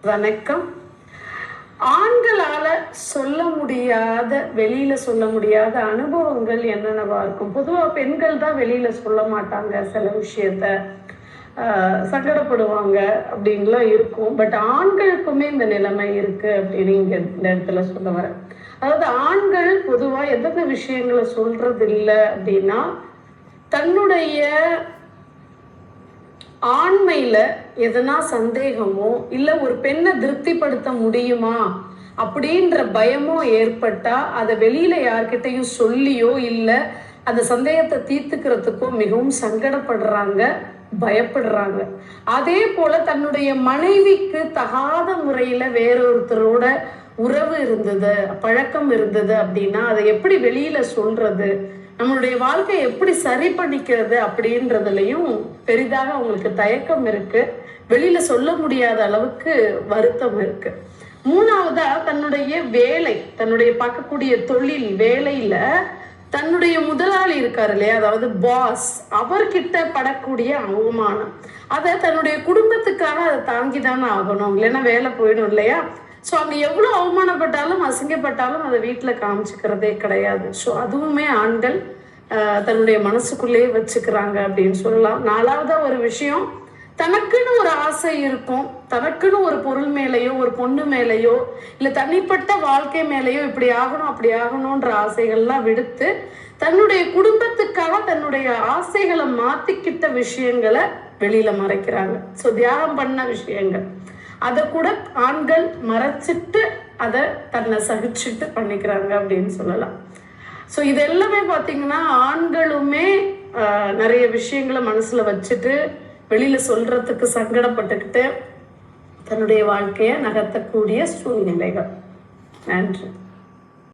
வணக்கம். ஆண்களால சொல்ல முடியாத, வெளியில சொல்ல முடியாத அனுபவங்கள் என்னென்னவா இருக்கும்? பொதுவா பெண்கள் தான் வெளியில சொல்ல மாட்டாங்க, சில விஷயத்த சங்கடப்படுவாங்க அப்படின்லாம் இருக்கும். பட் ஆண்களுக்குமே இந்த நிலைமை இருக்கு அப்படின்னு இங்க இந்த இடத்துல சொல்ல வரேன். அதாவது ஆண்கள் பொதுவா எந்தெந்த விஷயங்களை சொல்றது இல்லை அப்படின்னா, தன்னுடைய ஆண்மையில எதனா சந்தேகமோ இல்ல ஒரு பெண்ணை திருப்திப்படுத்த முடியுமா அப்படின்ற பயமோ ஏற்பட்டா அதை வெளியில யார்கிட்டையும் சொல்லியோ இல்ல அந்த சந்தேகத்தை தீர்த்துக்கிறதுக்கோ மிகவும் சங்கடப்படுறாங்க, பயப்படுறாங்க. அதே போல தன்னுடைய மனைவிக்கு தகாத முறையில வேறொருத்தரோட உறவு இருந்தது, பழக்கம் இருந்தது அப்படின்னா அதை எப்படி வெளியில சொல்றது, நம்மளுடைய வாழ்க்கையை எப்படி சரி பண்ணிக்கிறது அப்படின்றதுலயும் பெரிதாக அவங்களுக்கு தயக்கம் இருக்கு. வெளியில சொல்ல முடியாத அளவுக்கு வருத்தம் இருக்கு. மூணாவதா தன்னுடைய வேலை, தன்னுடைய பார்க்கக்கூடிய தொழில் வேலையில தன்னுடைய முதலாளி இருக்காரு இல்லையா, அதாவது பாஸ், அவர்கிட்ட படக்கூடிய அவமானம், அதை தன்னுடைய குடும்பத்துக்காக அதை தாங்கிதானே ஆகணும், இல்லைன்னா வேலை போயிடும் இல்லையா. ஸோ அங்கே எவ்வளோ அவமானப்பட்டாலும் அசிங்கப்பட்டாலும் அதை வீட்டில் காமிச்சுக்கிறதே கிடையாது. ஸோ அதுவுமே ஆண்கள் தன்னுடைய மனசுக்குள்ளேயே வச்சுக்கிறாங்க அப்படின்னு சொல்லலாம். நாலாவதா ஒரு விஷயம், தனக்குன்னு ஒரு ஆசை இருக்கும், தனக்குன்னு ஒரு பொருள் மேலேயோ ஒரு பொண்ணு மேலேயோ இல்லை தனிப்பட்ட வாழ்க்கை மேலேயோ இப்படி ஆகணும் அப்படி ஆகணுன்ற ஆசைகள்லாம் விடுத்து தன்னுடைய குடும்பத்துக்காக தன்னுடைய ஆசைகளை மாத்திக்கிட்ட விஷயங்களை வெளியில மறைக்கிறாங்க. ஸோ தியாகம் பண்ண விஷயங்கள் அதை கூட ஆண்கள் மறைச்சிட்டு அதை தன்னை சகிச்சுட்டு பண்ணிக்கிறாங்க அப்படின்னு சொல்லலாம். ஸோ இது எல்லாமே பார்த்தீங்கன்னா ஆண்களுமே நிறைய விஷயங்களை மனசுல வச்சுட்டு வெளியில சொல்றதுக்கு சங்கடப்பட்டுக்கிட்டு தன்னுடைய வாழ்க்கையை நகர்த்தக்கூடிய சூழ்நிலைகள். நன்றி.